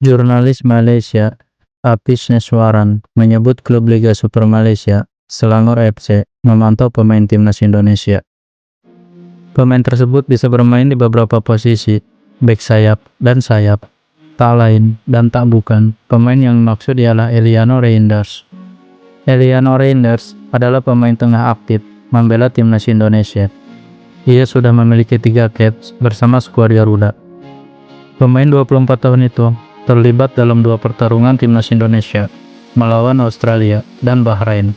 Jurnalis Malaysia, Apis Neswaran, menyebut klub Liga Super Malaysia, Selangor FC, memantau pemain timnas Indonesia. Pemain tersebut bisa bermain di beberapa posisi, bek sayap dan sayap. Tak lain dan tak bukan, pemain yang dimaksud ialah Eliano Reinders. Eliano Reinders adalah pemain tengah aktif, membela timnas Indonesia. Ia sudah memiliki 3 caps bersama skuad Garuda. Pemain 24 tahun itu terlibat dalam 2 pertarungan timnas Indonesia melawan Australia dan Bahrain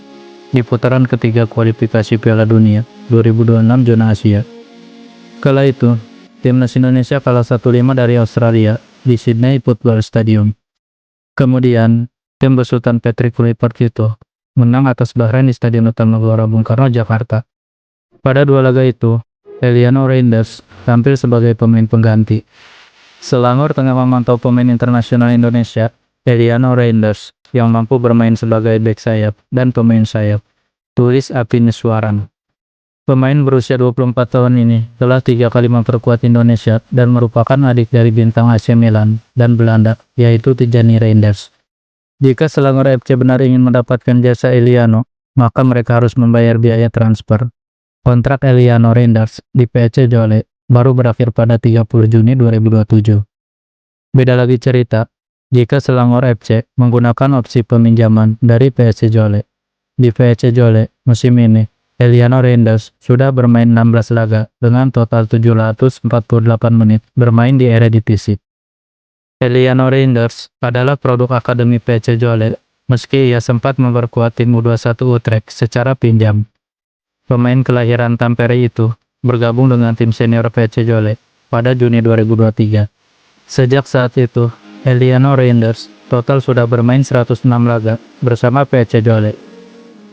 di putaran ketiga kualifikasi Piala Dunia 2026 zona Asia. Kala itu, timnas Indonesia kalah 1-5 dari Australia di Sydney Football Stadium. Kemudian, tim besutan Patrick Kluivert itu menang atas Bahrain di Stadion Utama Gelora Bung Karno, Jakarta. Pada 2 laga itu, Eliano Reinders tampil sebagai pemain pengganti. Selangor tengah memantau pemain internasional Indonesia, Eliano Reinders, yang mampu bermain sebagai bek sayap dan pemain sayap, tulis Apis Neswaran. Pemain berusia 24 tahun ini telah 3 kali memperkuat Indonesia dan merupakan adik dari bintang AC Milan dan Belanda, yaitu Tijani Reinders. Jika Selangor FC benar ingin mendapatkan jasa Eliano, maka mereka harus membayar biaya transfer. Kontrak Eliano Reinders di PSC Zwolle baru berakhir pada 30 Juni 2027. Beda lagi cerita, jika Selangor FC menggunakan opsi peminjaman dari PSC Zwolle. Di PSC Zwolle musim ini, Eliano Reinders sudah bermain 16 laga dengan total 748 menit bermain di Eredivisie. Eliano Reinders adalah produk akademi PSC Zwolle, meski ia sempat memperkuat tim U21 Utrecht secara pinjam. Pemain kelahiran Tampere itu bergabung dengan tim senior PSC Zwolle pada Juni 2023. Sejak saat itu, Eliano Reinders total sudah bermain 106 laga bersama PSC Zwolle.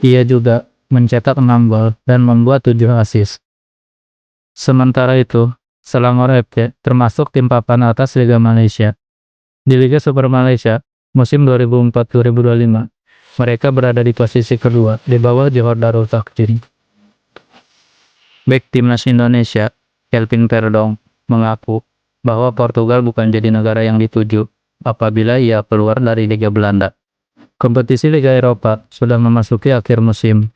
Ia juga mencetak 6 gol dan membuat 7 assist. Sementara itu, Selangor FC termasuk tim papan atas Liga Malaysia. Di Liga Super Malaysia musim 2024-2025, mereka berada di posisi kedua di bawah Johor Darul Takzim. Bek timnas Indonesia, Kelvin Verdong, mengaku bahwa Portugal bukan jadi negara yang dituju apabila ia keluar dari Liga Belanda. Kompetisi Liga Eropa sudah memasuki akhir musim,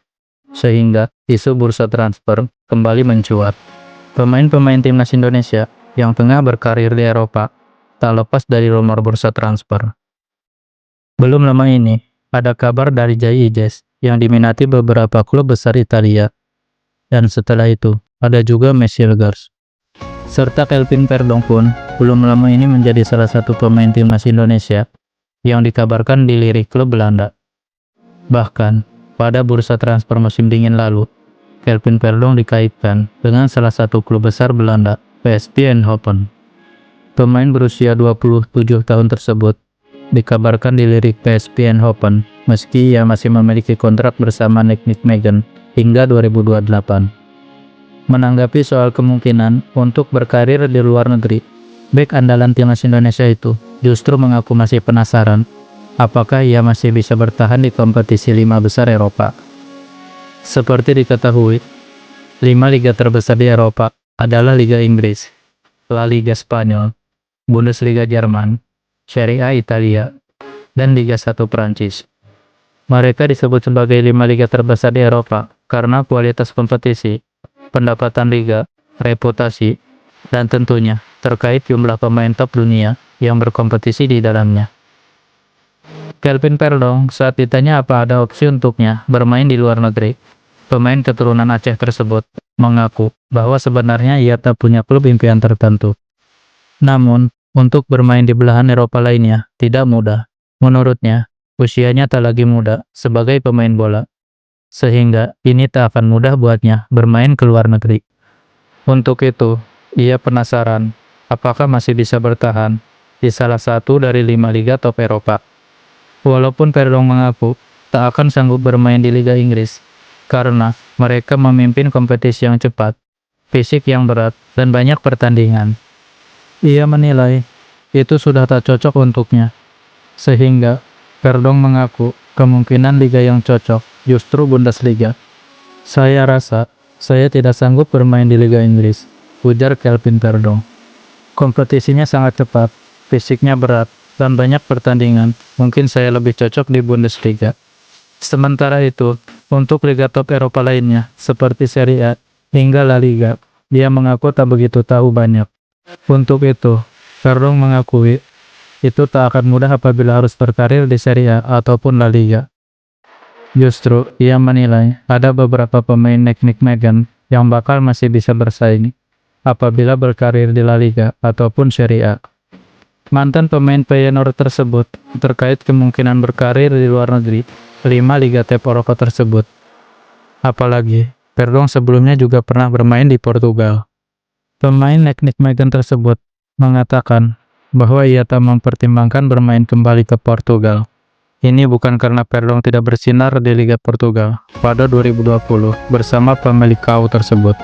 sehingga isu bursa transfer kembali mencuat. Pemain-pemain timnas Indonesia yang tengah berkarir di Eropa tak lepas dari rumor bursa transfer. Belum lama ini, ada kabar dari Jai Ijes yang diminati beberapa klub besar Italia. Dan setelah itu, ada juga Mesielgers. Serta Kelvin Verdong pun belum lama ini menjadi salah satu pemain timnas Indonesia yang dikabarkan dilirik klub Belanda. Bahkan, pada bursa transfer musim dingin lalu, Kelvin Verdong dikaitkan dengan salah satu klub besar Belanda, PSV Eindhoven. Pemain berusia 27 tahun tersebut dikabarkan dilirik PSV Eindhoven meski ia masih memiliki kontrak bersama Nijmegen hingga 2028. Menanggapi soal kemungkinan untuk berkarir di luar negeri, bek andalan timnas Indonesia itu justru mengaku masih penasaran apakah ia masih bisa bertahan di kompetisi 5 besar Eropa. Seperti diketahui, 5 liga terbesar di Eropa adalah Liga Inggris, La Liga Spanyol, Bundesliga Jerman, Serie A Italia, dan Liga 1 Prancis. Mereka disebut sebagai 5 liga terbesar di Eropa karena kualitas kompetisi, pendapatan liga, reputasi, dan tentunya terkait jumlah pemain top dunia yang berkompetisi di dalamnya. Kelvin Verdong saat ditanya apa ada opsi untuknya bermain di luar negeri, pemain keturunan Aceh tersebut mengaku bahwa sebenarnya ia tak punya klub impian tertentu. Namun, untuk bermain di belahan Eropa lainnya tidak mudah. Menurutnya, usianya tak lagi muda sebagai pemain bola, sehingga ini tak akan mudah buatnya bermain ke luar negeri. Untuk itu, ia penasaran apakah masih bisa bertahan di salah satu dari 5 liga top Eropa. Walaupun Verdong mengaku tak akan sanggup bermain di Liga Inggris, karena mereka memimpin kompetisi yang cepat, fisik yang berat, dan banyak pertandingan. Ia menilai itu sudah tak cocok untuknya, sehingga Verdong mengaku kemungkinan liga yang cocok justru Bundesliga. Saya rasa saya tidak sanggup bermain di Liga Inggris, ujar Kelvin Verdong. Kompetisinya sangat cepat, fisiknya berat, dan banyak pertandingan, mungkin saya lebih cocok di Bundesliga. Sementara itu, untuk liga top Eropa lainnya, seperti Serie A hingga La Liga, dia mengaku tak begitu tahu banyak. Untuk itu, Verdong mengakui, itu tak akan mudah apabila harus berkarir di Serie A ataupun La Liga. Justru, ia menilai ada beberapa pemain Nijmegen yang bakal masih bisa bersaing apabila berkarir di La Liga ataupun Serie A. Mantan pemain Feyenoord tersebut terkait kemungkinan berkarir di luar negeri 5 liga top Eropa tersebut. Apalagi, Verdong sebelumnya juga pernah bermain di Portugal. Pemain Nijmegen tersebut mengatakan bahwa ia tak mempertimbangkan bermain kembali ke Portugal. Ini bukan karena Verdong tidak bersinar di Liga Portugal pada 2020 bersama Famalicão tersebut.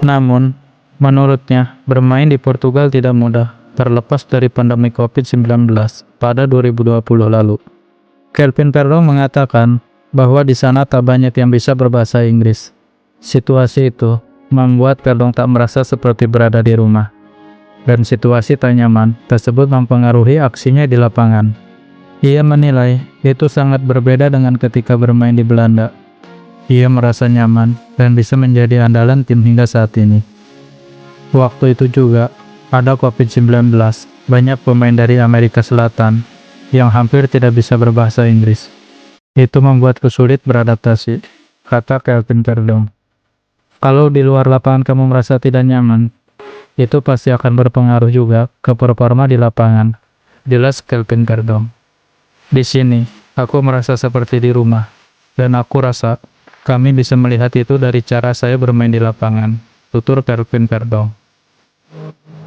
Namun, menurutnya, bermain di Portugal tidak mudah, terlepas dari pandemi COVID-19 pada 2020 lalu. Kelvin Verdong mengatakan bahwa di sana tak banyak yang bisa berbahasa Inggris. Situasi itu membuat Verdong tak merasa seperti berada di rumah. Dan situasi tak nyaman tersebut mempengaruhi aksinya di lapangan. Ia menilai itu sangat berbeda dengan ketika bermain di Belanda. Ia merasa nyaman dan bisa menjadi andalan tim hingga saat ini. Waktu itu juga, ada COVID-19, banyak pemain dari Amerika Selatan yang hampir tidak bisa berbahasa Inggris. Itu membuatku sulit beradaptasi, kata Kelvin Verdong. Kalau di luar lapangan kamu merasa tidak nyaman, itu pasti akan berpengaruh juga ke performa di lapangan, jelas Kelvin Verdong. Di sini, aku merasa seperti di rumah, dan aku rasa kami bisa melihat itu dari cara saya bermain di lapangan, tutur Kelvin Verdong.